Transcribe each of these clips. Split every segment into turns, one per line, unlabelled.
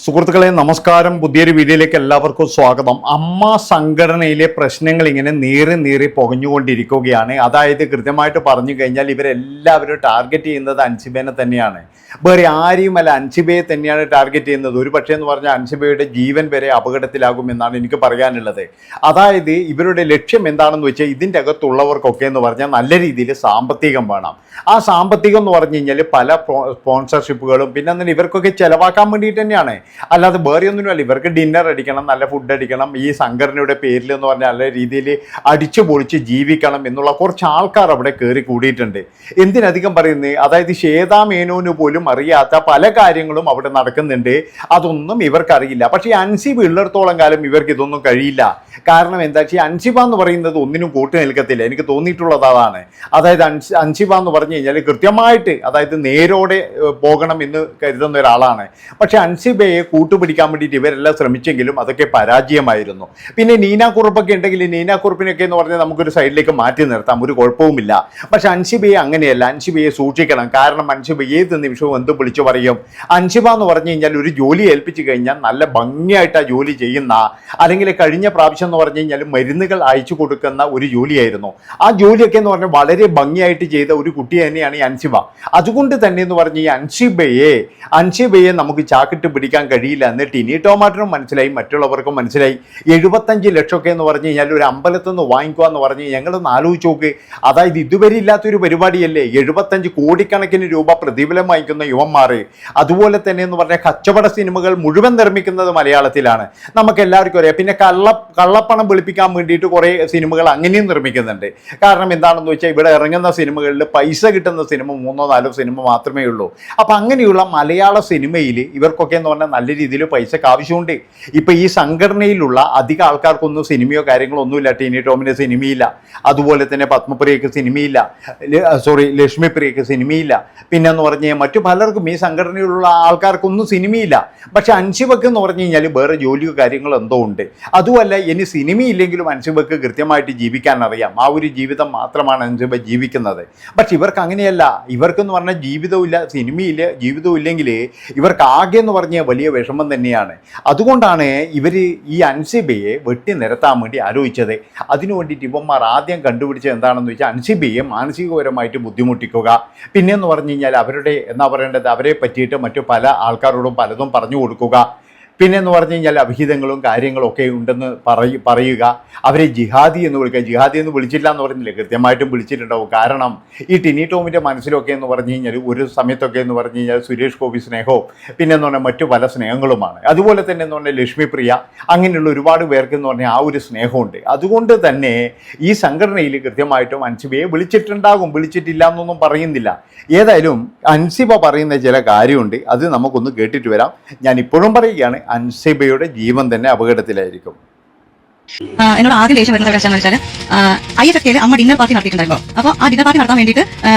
സുഹൃത്തുക്കളെ നമസ്കാരം. പുതിയൊരു വീഡിയോയിലേക്ക് എല്ലാവർക്കും സ്വാഗതം. അമ്മ സംഘടനയിലെ പ്രശ്നങ്ങൾ ഇങ്ങനെ നീറി പുകഞ്ഞുകൊണ്ടിരിക്കുകയാണ്. അതായത് കൃത്യമായിട്ട് പറഞ്ഞു കഴിഞ്ഞാൽ ഇവരെല്ലാവരും ടാർഗറ്റ് ചെയ്യുന്നത് അൻസിബേനെ തന്നെയാണ്. വേറെ ആരെയുമല്ല, അൻസിബയെ തന്നെയാണ് ടാർഗറ്റ് ചെയ്യുന്നത്. ഒരു പക്ഷേ എന്ന് പറഞ്ഞാൽ അൻസിബയുടെ ജീവൻ വരെ അപകടത്തിലാകുമെന്നാണ് എനിക്ക് പറയാനുള്ളത്. അതായത് ഇവരുടെ ലക്ഷ്യം എന്താണെന്ന് വെച്ചാൽ ഇതിൻ്റെ അകത്തുള്ളവർക്കൊക്കെ എന്ന് പറഞ്ഞാൽ നല്ല രീതിയിൽ സാമ്പത്തികം വേണം. ആ സാമ്പത്തികം എന്ന് പറഞ്ഞു കഴിഞ്ഞാൽ പല സ്പോൺസർഷിപ്പുകളും പിന്നെ അങ്ങനെ ഇവർക്കൊക്കെ ചിലവാക്കാൻ വേണ്ടിയിട്ട് തന്നെയാണ്. അല്ലാതെ വേറെ ഒന്നുമില്ല. ഇവർക്ക് ഡിന്നർ അടിക്കണം, നല്ല ഫുഡ് അടിക്കണം, ഈ സംഘടനയുടെ പേരിൽ എന്ന് പറഞ്ഞാൽ നല്ല രീതിയിൽ അടിച്ചു പൊളിച്ച് ജീവിക്കണം എന്നുള്ള കുറച്ച് ആൾക്കാർ അവിടെ കയറി കൂടിയിട്ടുണ്ട്. എന്തിനധികം പറയുന്നത്, അതായത് ശ്വേതാ മേനോന് പോലും അറിയാത്ത പല കാര്യങ്ങളും അവിടെ നടക്കുന്നുണ്ട്. അതൊന്നും ഇവർക്കറിയില്ല. പക്ഷേ അൻസിബ ഉള്ളിടത്തോളം കാലം ഇവർക്ക് ഇതൊന്നും കഴിയില്ല. കാരണം എന്താ വെച്ചാൽ അൻസിബ എന്ന് പറയുന്നത് ഒന്നിനും കൂട്ടി നിൽക്കത്തില്ല. എനിക്ക് തോന്നിയിട്ടുള്ളത് അതാണ്. അതായത് അൻസിബ എന്ന് പറഞ്ഞു കഴിഞ്ഞാൽ കൃത്യമായിട്ട് അതായത് നേരോടെ പോകണം എന്ന് കരുതുന്ന ഒരാളാണ്. പക്ഷെ അൻസിബയെ കൂട്ടുപിടിക്കാൻ വേണ്ടിയിട്ട് ഇവരെല്ലാം ശ്രമിച്ചെങ്കിലും അതൊക്കെ പരാജയമായിരുന്നു. പിന്നെ നീന കുറുപ്പൊക്കെ ഉണ്ടെങ്കിൽ നീന കുറുപ്പിനൊക്കെ എന്ന് പറഞ്ഞാൽ നമുക്കൊരു സൈഡിലേക്ക് മാറ്റി നിർത്താം, ഒരു കുഴപ്പവുമില്ല. പക്ഷെ അൻസിബയെ അങ്ങനെയല്ല. അൻസിബയെ സൂക്ഷിക്കണം. കാരണം അൻസിബ ഏത് നിമിഷവും എന്ത് വിളിച്ചു പറയും. അൻസിബ എന്ന് പറഞ്ഞു കഴിഞ്ഞാൽ ഒരു ജോലി ഏൽപ്പിച്ചു കഴിഞ്ഞാൽ നല്ല ഭംഗിയായിട്ട് ആ ജോലി ചെയ്യുന്ന, അല്ലെങ്കിൽ കഴിഞ്ഞ പ്രാവശ്യം എന്ന് പറഞ്ഞു കഴിഞ്ഞാൽ മരുന്നുകൾ അയച്ചു കൊടുക്കുന്ന ഒരു ജോലിയായിരുന്നു. ആ ജോലിയൊക്കെ എന്ന് പറഞ്ഞാൽ വളരെ ഭംഗിയായിട്ട് ചെയ്ത ഒരു കുട്ടി തന്നെയാണ് ഈ അൻസിബ. അതുകൊണ്ട് തന്നെ എന്ന് പറഞ്ഞ് ഈ അൻസിബയെ നമുക്ക് ചാക്കിട്ട് പിടിക്കാൻ കഴിയില്ല എന്ന് ടിനി ടോമാറ്റിനും മനസ്സിലായി, മറ്റുള്ളവർക്കും മനസ്സിലായി. 75 ലക്ഷമൊക്കെ എന്ന് പറഞ്ഞു കഴിഞ്ഞാൽ ഒരു അമ്പലത്തിൽ നിന്ന് വാങ്ങിക്കുക എന്ന് പറഞ്ഞ് ഞങ്ങളൊന്ന് ആലോചിച്ച് നോക്ക്. അതായത് ഇതുവരെ ഇല്ലാത്തൊരു പരിപാടിയല്ലേ. 75 കോടിക്കണക്കിന് രൂപ പ്രതിഫലം വാങ്ങിക്കുന്ന യുവന്മാർ. അതുപോലെ തന്നെ എന്ന് പറഞ്ഞാൽ കച്ചവട സിനിമകൾ മുഴുവൻ നിർമ്മിക്കുന്നത് മലയാളത്തിലാണ്, നമുക്ക് എല്ലാവർക്കും അറിയാം. പിന്നെ കള്ളപ്പണം വെളുപ്പിക്കാൻ വേണ്ടിയിട്ട് കുറേ സിനിമകൾ അങ്ങനെയും നിർമ്മിക്കുന്നുണ്ട്. കാരണം എന്താണെന്ന് വെച്ചാൽ ഇവിടെ ഇറങ്ങുന്ന സിനിമകളിൽ പൈസ കിട്ടുന്ന സിനിമ 3-4 സിനിമ മാത്രമേ ഉള്ളൂ. അപ്പം അങ്ങനെയുള്ള മലയാള സിനിമയിൽ ഇവർക്കൊക്കെ എന്ന് പറഞ്ഞാൽ നല്ല രീതിയിൽ പൈസക്ക് ആവശ്യമുണ്ട്. ഇപ്പം ഈ സംഘടനയിലുള്ള അധികം ആൾക്കാർക്കൊന്നും സിനിമയോ കാര്യങ്ങളോ ഒന്നുമില്ല. ടിനി ടോമിന് സിനിമയില്ല, അതുപോലെ തന്നെ പത്മപ്രിയക്ക് സിനിമയില്ല, ലക്ഷ്മിപ്രിയക്ക് സിനിമയില്ല. പിന്നെന്ന് പറഞ്ഞാൽ മറ്റു പലർക്കും ഈ സംഘടനയിലുള്ള ആൾക്കാർക്കൊന്നും സിനിമയില്ല. പക്ഷെ അൻസിബക്ക് എന്ന് പറഞ്ഞു കഴിഞ്ഞാൽ വേറെ ജോലിയോ കാര്യങ്ങളോ എന്തോ ഉണ്ട്. അതുമല്ല, ഇനി സിനിമയില്ലെങ്കിലും അൻസിബക്ക് കൃത്യമായിട്ട് ജീവിക്കാൻ അറിയാം. ആ ഒരു ജീവിതം മാത്രമാണ് അൻസിബ ജീവിക്കുന്നത്. പക്ഷെ ഇവർക്ക് അങ്ങനെയല്ല. ഇവർക്കെന്ന് പറഞ്ഞാൽ ജീവിതവും ഇല്ല, സിനിമയില്ല, ജീവിതവും ഇല്ലെങ്കിൽ ഇവർക്ക് ആകെ എന്ന് പറഞ്ഞാൽ വലിയ വിഷമം തന്നെയാണ്. അതുകൊണ്ടാണ് ഇവർ ഈ അൻസിബയെ വെട്ടി നിരത്താൻ വേണ്ടി ആലോചിച്ചത്. അതിനു വേണ്ടിയിട്ട് ഇവന്മാർ ആദ്യം കണ്ടുപിടിച്ചത് എന്താണെന്ന് വെച്ചാൽ അൻസിബയെ മാനസികപരമായിട്ട് ബുദ്ധിമുട്ടിക്കുക. പിന്നെയെന്ന് പറഞ്ഞു കഴിഞ്ഞാൽ അവരുടെ എന്താ പറയേണ്ടത്, അവരെ പറ്റിയിട്ട് മറ്റു പല ആൾക്കാരോടും പലതും പറഞ്ഞു കൊടുക്കുക. പിന്നെന്ന് പറഞ്ഞു കഴിഞ്ഞാൽ അഭിഹിതങ്ങളും കാര്യങ്ങളും ഒക്കെ ഉണ്ടെന്ന് പറയുക. അവരെ ജിഹാദി എന്ന് വിളിക്കുക. ജിഹാദി എന്ന് വിളിച്ചില്ല എന്ന് പറഞ്ഞില്ലേ, കൃത്യമായിട്ടും വിളിച്ചിട്ടുണ്ടാവും. കാരണം ഈ ടിനി ടോമിൻ്റെ മനസ്സിലൊക്കെ എന്ന് പറഞ്ഞു കഴിഞ്ഞാൽ ഒരു സമയത്തൊക്കെ എന്ന് പറഞ്ഞു കഴിഞ്ഞാൽ സുരേഷ് ഗോപി സ്നേഹവും പിന്നെന്ന് പറഞ്ഞാൽ മറ്റു പല സ്നേഹങ്ങളുമാണ്. അതുപോലെ തന്നെ എന്ന് പറഞ്ഞാൽ ലക്ഷ്മിപ്രിയ, അങ്ങനെയുള്ള ഒരുപാട് പേർക്ക് എന്ന് പറഞ്ഞാൽ ആ ഒരു സ്നേഹമുണ്ട്. അതുകൊണ്ട് തന്നെ ഈ സംഘടനയിൽ കൃത്യമായിട്ടും അൻസിബയെ വിളിച്ചിട്ടുണ്ടാകും, വിളിച്ചിട്ടില്ല എന്നൊന്നും പറയുന്നില്ല. ഏതായാലും അൻസിബ പറയുന്ന ചില കാര്യമുണ്ട്, അത് നമുക്കൊന്ന് കേട്ടിട്ട് വരാം. ഞാൻ ഇപ്പോഴും പറയുകയാണ്, അൻസിബയുടെ ജീവൻ തന്നെ അപകടത്തിലായിരിക്കും.
എന്നോട് ആദ്യം ദേഷ്യം വരുന്ന പ്രശ്നം എന്ന് വെച്ചാൽ IFFKയിൽ അമ്മ ഡിന്നർ പാർട്ടി നടത്തിയിട്ടുണ്ടായിരുന്നു. അപ്പോൾ ആ ഡിന്നർ പാർട്ടി നടത്താൻ വേണ്ടിയിട്ട്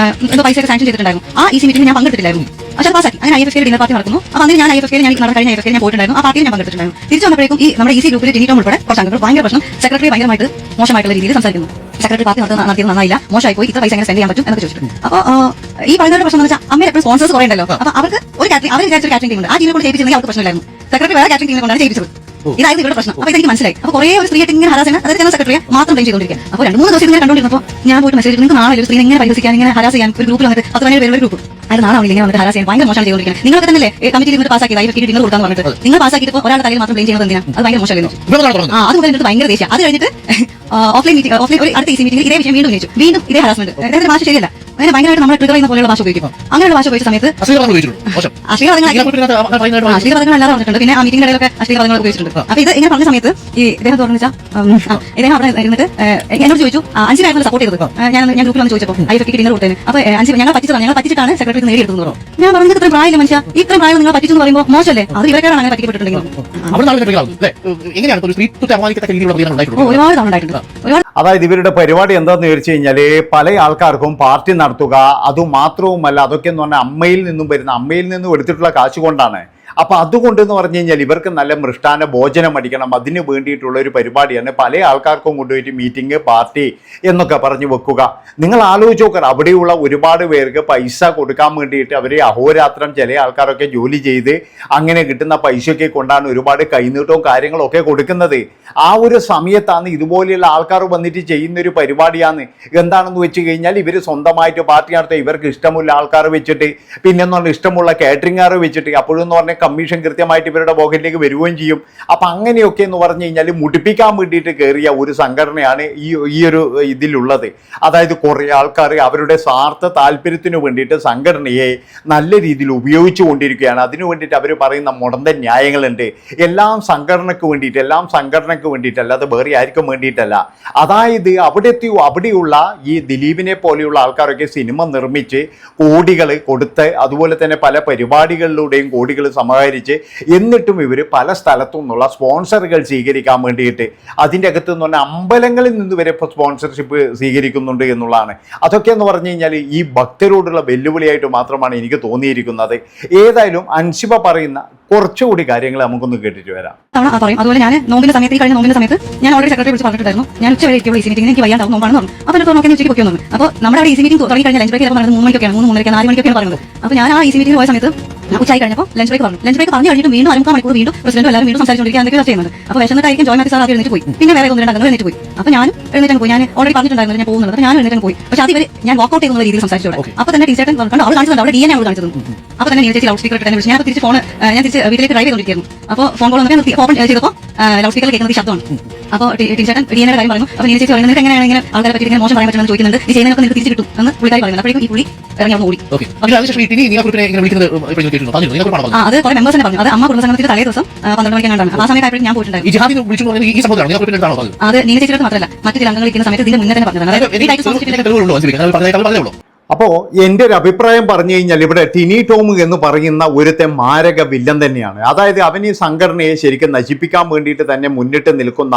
എന്തോ പൈസ സാങ്ഷൻ ചെയ്തിട്ടുണ്ടായിരുന്നു. ആ EC മീറ്റിംഗ് ഞാൻ പങ്കെടുത്തിട്ടില്ലായിരുന്നു. പക്ഷേ പാസാക്കി. അങ്ങനെ IFFKയിൽ ഡിന്നർ പാർട്ടി നടക്കുന്നു. അപ്പോൾ അങ്ങനെ ഞാൻ IFFKയിൽ കഴിഞ്ഞ IFFKയിൽ ഞാൻ പോയിട്ടുണ്ടായിരുന്നു. ആ പാർട്ടിയിൽ ഞാൻ പങ്കെടുത്തിട്ടുണ്ടായിരുന്നു. തിരിച്ചു വന്നപ്പോഴേക്കും ഈ നമ്മുടെ EC ഗ്രൂപ്പിൽ ടിനി ടോം ഉൾപ്പെടെ കുറച്ച് അംഗങ്ങൾ ഭയങ്കര പ്രശ്നം, സെക്രട്ടറി ഭയങ്കരമായിട്ട് മോശമായിട്ടുള്ള രീതിയിൽ സംസാരിക്കുന്നു. സെക്രട്ടറി പാർട്ടി നടത്തിയത് നന്നായില്ല, മോശമായി പോയി, ഇത്ര പൈസ എങ്ങനെ സെൻഡ് ചെയ്യാൻ പറ്റും എന്നൊക്കെ ചോദിച്ചിട്ടുണ്ട്. അപ്പോൾ ഈ പറയുന്ന പ്രശ്നം എന്ന് വെച്ചാൽ അമ്മയുടെ എപ്പോഴും സ്പോൺസേഴ്സ് കുറേ ഉണ്ടല്ലോ. അപ്പോൾ അവർക്ക് ഒരു കാറ്ററിംഗ്, അവർ വിചാരിച്ചൊരു കാറ്ററിംഗ് ടീം ഉണ്ട്. ആ ടീമിനെ കൊണ്ട് ചെയ്യിപ്പിച്ചിരുന്നെങ്കിൽ അവർക്ക് പ്രശ്നമില്ലായിരുന്നു. സെക്രട്ടറി വേറെ കാറ്ററിംഗ് ടീമിനെ കൊണ്ടാണ് ചെയ്യിപ്പിച്ചത്. ഇതായിരുന്നു ഇവരുടെ പ്രശ്നം. അപ്പോൾ ഇതെനിക്ക് മനസ്സിലായി. അപ്പോൾ കുറേ ഒരു സ്ത്രീയെ ഇങ്ങനെ ഹരാസ് ചെയ്യുന്ന, അതായത് ജനറൽ സെക്രട്ടറിയെ മാത്രം ബ്ലെയിം ചെയ്തുകൊണ്ടിരിക്കുക. അപ്പോൾ 2-3 ദിവസം ഇങ്ങനെ കണ്ടുകൊണ്ടിരുന്നപ്പോൾ ഞാൻ പോയിട്ട് മെസ്സേജ്, നിങ്ങൾക്ക് നാളെ ഒരു സ്ത്രീയെ ഇങ്ങനെ പരിഹസിക്കാൻ, ഇങ്ങനെ ഹരാസ് ചെയ്യാൻ ഒരു ഗ്രൂപ്പിൽ വന്നിട്ട് 10 പേരുടെ ഗ്രൂപ്പ്, അത് നാളെ ഇങ്ങനെ വന്നിട്ട് ഹരാസ് ചെയ്യാൻ ഭയങ്കര മോശം ചെയ്തുകൊണ്ടിരിക്കുന്നത്. നിങ്ങൾക്ക് തന്നെ കമ്മിറ്റിയിൽ ഇരുന്നിട്ട് പാസ്സാക്കിയത് IFFK ഡിന്നർ കൊടുക്കാന്ന് പറഞ്ഞിട്ട് നിങ്ങൾ പാസ്സാക്കിയിട്ട് ഒരാളുടെ തലയിൽ മാത്രം ബ്ലെയിം ചെയ്യുന്നത് എന്തിനാ? അത് ഭയങ്കര മോശമായിരുന്നു. അത് മുതൽ എന്നിട്ട് ഭയങ്കര ദേഷ്യം. അത് കഴിഞ്ഞിട്ട് ഓഫ്ലൈൻ ഒരു അടുത്ത EC മീറ്റിംഗിൽ ഇതേ വിഷയം വീണ്ടും ഉന്നയിച്ചു. വീണ്ടും ഇതേ ഹരാസ്മെന്റ്. അതായത് ഭാഷ ശരിയല്ല. അങ്ങനെ ഭയങ്കരമായിട്ട് നമ്മൾ ട്രിഗർ ചെയ്യുന്ന പോലെയുള്ള ഭാഷ ഉപയോഗിക്കും. അങ്ങനെയുള്ള ഭാഷ ഉപയോഗിച്ച സമയത്ത് അശ്ലീലപദങ്ങൾ എല്ലാവരും പറഞ്ഞിട്ടുണ്ട്. പിന്നെ ആ മീറ്റിംഗ് ഇടയിലൊക്കെ അശ്ലീലപദങ്ങൾ ഉപയോഗിച്ചിട്ടുണ്ട്. അപ്പോൾ ഇത് ഇങ്ങനെ പറഞ്ഞ സമയത്ത് ഈ ഇദ്ദേഹം തുറന്നു വെച്ചാൽ ഇദ്ദേഹം അവിടെ ഇരുന്നിട്ട് എന്നോട് ചോദിച്ചു, അൻസിബായിരുന്നു സപ്പോർട്ട് ചെയ്തത്. ഞാൻ ഗ്രൂപ്പിൽ വന്ന് ചോദിച്ചപ്പോൾ IFFK ഡിന്നർ കൊടുത്തതിന് അപ്പോൾ അൻസിബ ഞങ്ങൾ പറ്റിച്ചിട്ടാണ് സെക്രട്ടറി നേടിയെടുത്തു പറഞ്ഞു. ഞാൻ പറഞ്ഞത് ഇത്രയും പ്രായമില്ല മനുഷ്യ, ഇത്രയും പ്രായം നിങ്ങൾ പറ്റിച്ചു എന്ന് പറയുമ്പോൾ മോശമല്ലേ? അത് ഇവരൊക്കെയാണ് അങ്ങനെ പറ്റിക്കപ്പെട്ടിട്ടുണ്ടെങ്കിൽ ഒരുപാട് തവണ ഉണ്ടായിട്ടുണ്ട്.
അതായത് ഇവരുടെ പരിപാടി എന്താണെന്ന് ചോദിച്ചു കഴിഞ്ഞാൽ പല ആൾക്കാർക്കും പാർട്ടി നടത്തുക. അതുമാത്രവുമല്ല, അതൊക്കെ എന്ന് പറഞ്ഞാൽ അമ്മയിൽ നിന്നും എടുത്തിട്ടുള്ള കാശ് കൊണ്ടാണ്. അപ്പോൾ അതുകൊണ്ടെന്ന് പറഞ്ഞു കഴിഞ്ഞാൽ ഇവർക്ക് നല്ല മൃഷ്ടാന ഭോജനം അടിക്കണം, അതിന് വേണ്ടിയിട്ടുള്ള ഒരു പരിപാടിയാണ് പല ആൾക്കാർക്കും കൊണ്ടുപോയിട്ട് മീറ്റിംഗ് പാർട്ടി എന്നൊക്കെ പറഞ്ഞു വെക്കുക. നിങ്ങൾ ആലോചിച്ച് നോക്കണം, അവിടെയുള്ള ഒരുപാട് പേർക്ക് പൈസ കൊടുക്കാൻ വേണ്ടിയിട്ട് അവർ അഹോരാത്രം ചില ആൾക്കാരൊക്കെ ജോലി ചെയ്ത് അങ്ങനെ കിട്ടുന്ന പൈസയൊക്കെ കൊണ്ടാണ് ഒരുപാട് കൈനീട്ടവും കാര്യങ്ങളൊക്കെ കൊടുക്കുന്നത്. ആ ഒരു സമയത്താണ് ഇതുപോലെയുള്ള ആൾക്കാർ വന്നിട്ട് ചെയ്യുന്നൊരു പരിപാടിയാണ്. എന്താണെന്ന് വെച്ച് കഴിഞ്ഞാൽ ഇവർ സ്വന്തമായിട്ട് പാർട്ടി നടത്തുക, ഇവർക്ക് ഇഷ്ടമുള്ള ആൾക്കാർ വെച്ചിട്ട്, പിന്നെന്ന് പറഞ്ഞാൽ ഇഷ്ടമുള്ള കാറ്ററിംഗുകാർ വെച്ചിട്ട്, അപ്പോഴെന്ന് പറഞ്ഞാൽ കമ്മീഷൻ കൃത്യമായിട്ട് ഇവരുടെ പോക്കറ്റിലേക്ക് വരികയും ചെയ്യും. അപ്പം അങ്ങനെയൊക്കെ എന്ന് പറഞ്ഞു കഴിഞ്ഞാൽ മുടിപ്പിക്കാൻ വേണ്ടിയിട്ട് കയറിയ ഒരു സംഘടനയാണ് ഈ ഒരു ഇതിലുള്ളത്. അതായത് കുറേ ആൾക്കാർ അവരുടെ സ്വാർത്ഥ താല്പര്യത്തിന് വേണ്ടിയിട്ട് സംഘടനയെ നല്ല രീതിയിൽ ഉപയോഗിച്ചു കൊണ്ടിരിക്കുകയാണ്. അതിനു വേണ്ടിയിട്ട് അവർ പറയുന്ന മുടന്തൻ ന്യായങ്ങളുണ്ട്. എല്ലാം സംഘടനയ്ക്ക് വേണ്ടിയിട്ട് അല്ലാതെ വേറെ ആർക്കും വേണ്ടിയിട്ടല്ല. അതായത് അവിടെയുള്ള ഈ ദിലീപിനെ പോലെയുള്ള ആൾക്കാരൊക്കെ സിനിമ നിർമ്മിച്ച് കോടികൾ കൊടുത്ത്, അതുപോലെ തന്നെ പല പരിപാടികളിലൂടെയും കോടികൾ സമാഹരിച്ച്, എന്നിട്ടും ഇവർ പല സ്ഥലത്തു നിന്നുള്ള സ്പോൺസറുകൾ സ്വീകരിക്കാൻ വേണ്ടിയിട്ട് അതിൻ്റെ അകത്ത് എന്ന് പറഞ്ഞാൽ അമ്പലങ്ങളിൽ നിന്ന് വരെ ഇപ്പോൾ സ്പോൺസർഷിപ്പ് സ്വീകരിക്കുന്നുണ്ട് എന്നുള്ളതാണ്. അതൊക്കെ എന്ന് പറഞ്ഞു കഴിഞ്ഞാൽ ഈ ഭക്തരോടുള്ള വെല്ലുവിളിയായിട്ട് മാത്രമാണ് എനിക്ക് തോന്നിയിരിക്കുന്നത്. ഏതായാലും അൻഷിബ പറയുന്ന കുറച്ചുകൂടി കാര്യങ്ങൾ നമുക്കൊന്ന് കേട്ടിട്ട് വരാം.
പറയും. അതുപോലെ ഞാൻ നോമ്പിന്റെ സമയത്ത്, ഈ കഴിഞ്ഞ നോമ്പിന്റെ സമയത്ത് ഞാൻ ഓൾറെഡി സെക്രട്ടറി വിളിച്ച് പറഞ്ഞിട്ടുണ്ടായിരുന്നു, ഞാൻ ഉച്ച വരെ ഇരിക്കുള്ള ഈസി മീറ്റിംഗ് എനിക്ക് വയ്യാണ്ടാവും നോമ്പാണെന്ന് പറഞ്ഞു. അപ്പോൾ എന്നിട്ട് നോക്കി ഉച്ചയ്ക്ക് പൊക്കി വന്നു. അപ്പോൾ നമ്മുടെ അവിടെ ഈസി മീറ്റിംഗ് തുടങ്ങി കഴിഞ്ഞാൽ ലഞ്ച് ബ്രേക്ക് ചിലപ്പോൾ 3 മണിക്കൊക്കെയാണ്, 3 3:30 4 മണിക്കൊക്കെയാണ് പറയുന്നത്. അപ്പോൾ ഞാൻ ആ ഈസി മീറ്റിംഗ് പോയ സമയത്ത് ഉച്ചയായി കഴിഞ്ഞപ്പോൾ ലഞ്ച് ബ്രേക്ക് പറഞ്ഞു. ലഞ്ച് ബ്രേക്ക് പറഞ്ഞു കഴിഞ്ഞിട്ട് വീണ്ടും 1/4 മണിക്കൂർ വീണ്ടും പ്രസിഡന്റും എല്ലാവരും വീണ്ടും സംസാരിച്ചുകൊണ്ടിരിക്കുക, എന്തൊക്കെ ചെയ്യുന്നത്. അപ്പോൾ വിശന്നിട്ടായിരിക്കും ജോയ് മാത്യു സാർ ആദ്യം എഴുന്നേറ്റ് പോയി. പിന്നെ വേറെ 1 2 അംഗങ്ങൾ എഴുന്നേറ്റ് പോയി. അപ്പോൾ ഞാൻ എഴുന്നേറ്റ് പോയി. ഞാൻ ഓൾറെഡി പറഞ്ഞിട്ടുണ്ടായിരുന്നു ഞാൻ പോകുന്നത്. അപ്പോൾ ഞാൻ എഴുന്നേറ്റ് പോയി. പക്ഷേ അത് ഞാൻ വാക്കൗട്ട് ചെയ്യുന്ന രീതിയിൽ സംസാരിച്ചോളൂ. അപ്പോൾ തന്നെ ടീച്ചർ കണ്ടു, അവൾ കാണിച്ചത് അവിടെ DNA അവൾ കാണിച്ചത്. അപ്പോൾ തന്നെ നീ ചേച്ചി ലൗഡ് സ്പീക്കർ ഇട്ട് വിളിച്ചു. ഞാൻ തിരിച്ച് ഫോൺ വീട്ടിലേക്ക് ഡ്രൈവ് ചെയ്തുകൊണ്ടിരിക്കുന്നു. അപ്പോൾ ഫോൺ കോൾ വന്നിട്ട് ഓപ്പൺ ചെയ്തപ്പോൾ ലൗഡ് സ്പീക്കർ കേൾക്കുന്നത് ശബ്ദമാണ്. അപ്പോൾ ടീച്ചർ DNA കാര്യം പറഞ്ഞു. അപ്പോൾ നീ ചേച്ചി പറയുന്നത് എങ്ങനെയാണ് ഇങ്ങനെ ആൾക്കാരെ പറ്റി ഇങ്ങനെ മോശം പറയാൻ പറ്റുമെന്ന് ചോദിക്കുന്നുണ്ട്, നീ ചെയ്യുന്നതൊക്കെ നിങ്ങൾക്ക് തിരിച്ച് കിട്ടും എന്ന് പുള്ളിക്കാരി പറയുന്നത്. അപ്പോഴേക്കും ഈ പുള്ളി ഇറങ്ങി അവിടെ ഓടി. അത് കുറെ മെമ്പേഴ്സ് തന്നെ പറഞ്ഞു. അത് അമ്മ കുടുംബസംഘത്തിന്റെ തലേ ദിവസം 12 മണിക്കാണ്. ആ സമയത്തായപ്പോഴും ഞാൻ പോയിട്ടുണ്ടായിരുന്നു. അത് നീന ചേച്ചിയുടെ മാത്രമല്ല, മറ്റു ചില അംഗങ്ങൾ ഇരിക്കുന്ന സമയത്ത് ഇതിന്റെ മുന്നേ തന്നെ പറഞ്ഞതാണ്.
അപ്പോൾ എൻ്റെ ഒരു അഭിപ്രായം പറഞ്ഞു കഴിഞ്ഞാൽ ഇവിടെ ടിനി ടോം എന്ന് പറയുന്ന ഒരുത്തെ മാരക വില്ലൻ തന്നെയാണ്. അതായത് അവൻ ഈ സംഘടനയെ ശരിക്കും നശിപ്പിക്കാൻ വേണ്ടിയിട്ട് തന്നെ മുന്നിട്ട് നിൽക്കുന്ന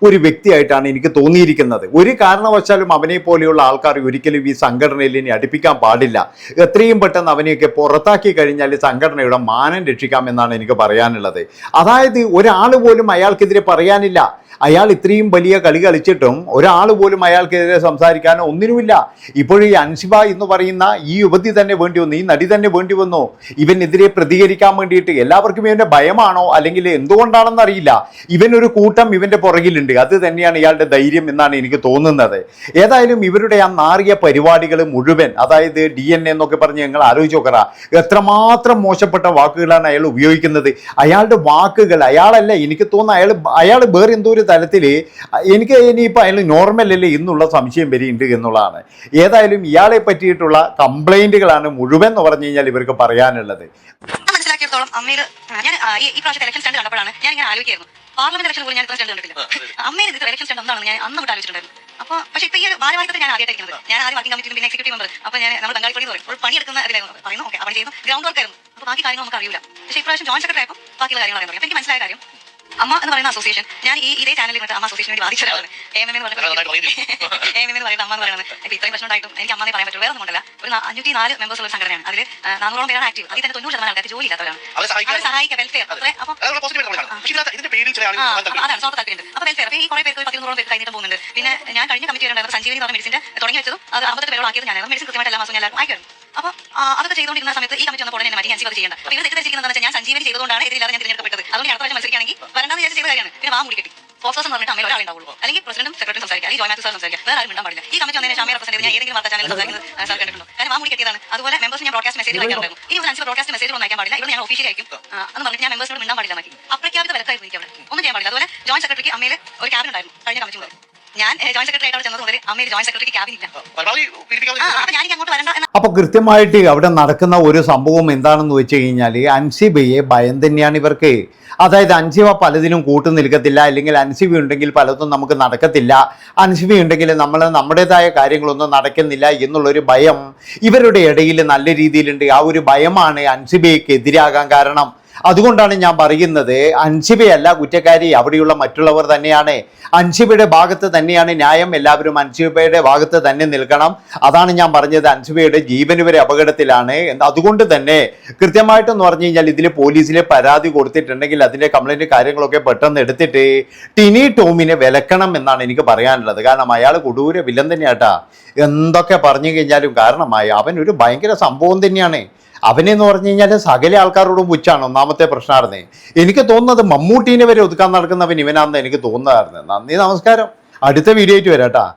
ഒരു വ്യക്തിയായിട്ടാണ് എനിക്ക് തോന്നിയിരിക്കുന്നത്. ഒരു കാരണവശാലും അവനെ പോലെയുള്ള ആൾക്കാർ ഒരിക്കലും ഈ സംഘടനയിൽ ഇനി അടുപ്പിക്കാൻ പാടില്ല. എത്രയും പെട്ടെന്ന് അവനെയൊക്കെ പുറത്താക്കി കഴിഞ്ഞാൽ സംഘടനയുടെ മാനം രക്ഷിക്കാമെന്നാണ് എനിക്ക് പറയാനുള്ളത്. അതായത് ഒരാൾ പോലും അയാൾക്കെതിരെ പറയാനില്ല. അയാൾ ഇത്രയും വലിയ കളി കളിച്ചിട്ടും ഒരാൾ പോലും അയാൾക്കെതിരെ സംസാരിക്കാനോ ഒന്നിനുമില്ല. ഇപ്പോഴും ഈ അൻഷിബ എന്ന് പറയുന്ന ഈ യുവതി തന്നെ വേണ്ടി വന്നു, ഈ നടി തന്നെ വേണ്ടി വന്നു ഇവനെതിരെ പ്രതികരിക്കാൻ വേണ്ടിയിട്ട്. എല്ലാവർക്കും ഇവന്റെ ഭയമാണോ അല്ലെങ്കിൽ എന്തുകൊണ്ടാണെന്ന് അറിയില്ല, ഇവനൊരു കൂട്ടം ഇവന്റെ പുറകിലുണ്ട്. അത് തന്നെയാണ് ഇയാളുടെ ധൈര്യം എന്നാണ് എനിക്ക് തോന്നുന്നത്. ഏതായാലും ഇവരുടെ ആ നാറിയ പരിപാടികൾ മുഴുവൻ, അതായത് DNA എന്നൊക്കെ പറഞ്ഞ് ഞങ്ങൾ ആലോചിച്ച് നോക്കറ, എത്രമാത്രം മോശപ്പെട്ട വാക്കുകളാണ് അയാൾ ഉപയോഗിക്കുന്നത്. അയാളുടെ വാക്കുകൾ, അയാളല്ല എനിക്ക് തോന്നുന്നു അയാൾ വേറെ എന്തോ ഒരു തലത്തിൽ, എനിക്ക് ഇനിയിപ്പോൾ അയാൾ നോർമൽ അല്ലേ എന്നുള്ള സംശയം വരെയുണ്ട് എന്നുള്ളതാണ്. ഏതായാലും ഇയാളെ പറ്റിയിട്ടുള്ള കംപ്ലൈന്റുകളാണ് മുഴുവൻ എന്ന് പറഞ്ഞു കഴിഞ്ഞാൽ ഇവർക്ക് പറയാനുള്ളത്.
മനസ്സിലാക്കിയിടത്തോളം അമ്മയിൽ ഞാൻ ഈ പ്രാവശ്യത്തെ ഇലക്ഷൻ സ്റ്റാൻഡ് കണ്ടപ്പോഴാണ് ഞാൻ ഇങ്ങനെ ആലോചിക്കായിരുന്നു, പാർലമെന്റ് ഇലക്ഷൻ പോലും ഞാൻ സ്റ്റാൻഡ് കണ്ടിട്ടില്ല. അമ്മയിൽ ഇത് ഇലക്ഷൻ സ്റ്റാൻഡ് എന്താണെന്ന് ഞാൻ അന്ന് വിട്ട് ആലോചിച്ചിട്ടുണ്ടായിരുന്നു. അപ്പോൾ പക്ഷേ ഇപ്പോൾ ഈ ഒരു ഭാരവാഹിത്വത്തിൽ ഞാൻ ആദ്യമായിട്ടായിരിക്കുന്നത്. ഞാൻ ആദ്യം വർക്കിംഗ് കമ്മിറ്റിയിലും പിന്നെ എക്സിക്യൂട്ടീവ് മെമ്പർ. അപ്പോൾ ഞാൻ നമ്മൾ ബംഗാളി പണി പറയും, പണിയെടുക്കുന്ന ഇതിലായിരുന്നു പറയുന്നു. ഓക്കെ, അവിടെ ചെയ്യുന്നു ഗ്രൗണ്ട് വർക്ക് ആയിരുന്നു. അപ്പോൾ ബാക്കി കാര്യങ്ങൾ നമുക്ക് അറിയില്ല. പക്ഷേ ഇപ്രാവശ്യം ജോയിന്റ് സെക്രട്ടറി ആയപ്പോൾ ബാക്കിയുള്ള കാര്യങ്ങൾ അറിയാൻ തുടങ്ങി. അപ്പോൾ എനിക്ക് മനസ്സിലായ കാര്യം, അമ്മ എന്ന് പറയുന്ന അസോസിയേഷൻ, ഞാൻ ഇതേ ചാനലിൽ വന്നിട്ട് അമ്മ അസോസിയേഷന് വേണ്ടി വാദിച്ചതാണ്. AMM എന്ന് പറയുന്നത് അമ്മ എന്ന് പറയുന്നത് ഇപ്പോൾ ഇത്രയും പ്രശ്നം ഉണ്ടായിട്ടും എനിക്ക് അമ്മയെ പറയാൻ പറ്റും. വേറെ ഒന്നുമല്ല, ഒരു 504 മെമ്പേഴ്സ് ഉള്ള സംഘടനയാണ്. അതിൽ 400 പേരാണ് ആക്റ്റീവ്. അതിൽ തന്നെ 90% ആൾക്കാർ ജോലി ഇല്ലാത്തവരാണ്. അവരെ സഹായിക്കുക, വെൽഫെയർ. അപ്പോൾ അതാണ് സ്വാർത്ഥ താല്പര്യം. അപ്പോൾ വെൽഫെയർ, അപ്പോൾ ഈ കുറേ പേർക്ക് 10-100 പേർക്ക് കൈനീട്ടം പോകുന്നുണ്ട്. പിന്നെ ഞാൻ കഴിഞ്ഞ കമ്മിറ്റി ഉണ്ടായിരുന്നത് സഞ്ജീവനി എന്ന് പറഞ്ഞ മെഡിസിന്റെ തുടങ്ങി വെച്ചതും അത് 58 പേരോളം ആക്കിയത് ഞാനായിരുന്നു. മെഡിസിൻ കൃത്യമായിട്ട് എല്ലാ മാസവും ഞാൻ എല്ലാവർക്കും അയക്കായിരുന്നു. അപ്പോൾ അതൊക്കെ ചെയ്തുകൊണ്ടിരുന്ന സമയത്ത് ഈ കമ്മിറ്റി വന്നപ്പോൾ തന്നെ മാറ്റി അൻസിബ അത് ചെയ്യേണ്ട. അപ്പോൾ ഇവർ തെറ്റിദ്ധരിച്ചിരിക്കുന്നത് വെച്ചാൽ ഞാൻ സഞ്ജീവനി ചെയ്തുകൊണ്ടാണ് എതിരില്ലാതെ ഞാൻ തിരഞ്ഞെടുക്കപ്പെട്ടത്. അതുകൊണ്ട് അടുത്ത പ്രാവശ്യം മത്സരിക്കുകയാണെങ്കിൽ വരണ്ടാന്ന് വിചാരിച്ച ചെയ്ത കാര്യമാണ്. പിന്നെ വാ മുടി കെട്ടി ഫോക്കസ് എന്ന് പറഞ്ഞിട്ട് അമ്മയിൽ ഒരാളെ ഉണ്ടാവുള്ളൂ. അല്ലെങ്കിൽ പ്രസിഡന്റും സെക്രട്ടറിയും സംസാരിക്കുക, അല്ലെങ്കിൽ ജോയ് മാത്യു സാർ സംസാരിക്കുക, വേറെ ആരും മിണ്ടാൻ പാടില്ല. ഈ കമ്മിറ്റി വന്നതിന് ശേഷം റെപ്രസെന്റ് ഞാൻ ഏതെങ്കിലും വാർത്താ ചാനലിൽ സംസാരിക്കുന്നത് സാർ കണ്ടിട്ടുണ്ടോ? കാരണം വാ മുടി കെട്ടിയതാണ്. അതുപോലെ മെമ്പേഴ്സ് ഞാൻ ബ്രോഡ്കാസ്റ്റ് മെസ്സേജ് അയക്കാറുണ്ടായിരുന്നു. ഇനി ഒരു അൻസിബ ബ്രോഡ്കാസ്റ്റ് മെസ്സേജ് ഒന്നും അയക്കാൻ പാടില്ല, ഇവിടെ ഞാൻ ഓഫീഷ്യൽ അയക്കും എന്ന് പറഞ്ഞിട്ട് ഞാൻ മെമ്പേഴ്സിനോട് മിണ്ടാൻ പാടില്ല എന്നാക്കി. അപ്രഖ്യാപിത വിലക്കായിരുന്നു എനിക്ക് അവിടെ, ഒന്നും ചെയ്യാൻ പാടില്ല. അതുപോലെ ജോയിന്റ് സെക്രട്ടറിക്ക് അമ്മയിൽ ഒരു ക്യാബിൻ ഉണ്ടായിരുന്നു കഴിഞ്ഞ കമ്മിറ്റി മുതൽ. ഞാൻ ജോയിന്റ് സെക്രട്ടറി ആയിട്ട് ചെന്നത് മുതൽ അമ്മയിൽ ജോയിന്റ് സെക്രട്ടറിക്ക് ക്യാബിൻ ഇല്ല. അപ്പോൾ ഞാൻ അങ്ങോട്ട് വരണ്ട.
അപ്പോൾ കൃത്യമായിട്ട് അവിടെ നടക്കുന്ന ഒരു സംഭവം എന്താണെന്ന് വെച്ച് കഴിഞ്ഞാൽ അൻസിബയെ ഭയം തന്നെയാണ് ഇവർക്ക്. അതായത് അൻസിബ പലതിനും കൂട്ടു നിൽക്കത്തില്ല, അല്ലെങ്കിൽ അൻസിബ ഉണ്ടെങ്കിൽ പലതും നമുക്ക് നടക്കത്തില്ല, അൻസിബ ഉണ്ടെങ്കിൽ നമ്മുടേതായ കാര്യങ്ങളൊന്നും നടക്കുന്നില്ല എന്നുള്ളൊരു ഭയം ഇവരുടെ ഇടയിൽ നല്ല രീതിയിലുണ്ട്. ആ ഒരു ഭയമാണ് അൻസിബയ്ക്ക് എതിരാകാൻ കാരണം. അതുകൊണ്ടാണ് ഞാൻ പറയുന്നത് അൻഷിബയല്ല കുറ്റക്കാരി, അവിടെയുള്ള മറ്റുള്ളവർ തന്നെയാണ്. അൻഷിബയുടെ ഭാഗത്ത് തന്നെയാണ് ന്യായം. എല്ലാവരും അൻഷിബയുടെ ഭാഗത്ത് തന്നെ നിൽക്കണം. അതാണ് ഞാൻ പറഞ്ഞത്. അൻഷിബയുടെ ജീവന് വരെ അപകടത്തിലാണ്. അതുകൊണ്ട് തന്നെ കൃത്യമായിട്ടെന്ന് പറഞ്ഞു കഴിഞ്ഞാൽ ഇതിൽ പോലീസിലെ പരാതി കൊടുത്തിട്ടുണ്ടെങ്കിൽ അതിന്റെ കംപ്ലൈന്റ് കാര്യങ്ങളൊക്കെ പെട്ടെന്ന് എടുത്തിട്ട് ടിനി ടോമിനെ വിലക്കണം എന്നാണ് എനിക്ക് പറയാനുള്ളത്. കാരണം അയാൾ കൊടൂര വില്ലൻ തന്നെയാട്ടാ. എന്തൊക്കെ പറഞ്ഞു കഴിഞ്ഞാലും കാരണമായി അവൻ ഒരു ഭയങ്കര സംഭവം തന്നെയാണ്. അവനെന്ന് പറഞ്ഞു കഴിഞ്ഞാൽ സകല ആൾക്കാരോടും പുച്ഛാണ്. ഒന്നാമത്തെ പ്രശ്നമായിരുന്നേ. എനിക്ക് തോന്നുന്നത് മമ്മൂട്ടീനെ വരെ ഒതുക്കാൻ നടക്കുന്നവൻ ഇവനാണെന്ന് എനിക്ക് തോന്നുന്നതായിരുന്നു. നന്ദി, നമസ്കാരം. അടുത്ത വീഡിയോ ആയിട്ട് വരാട്ടാ.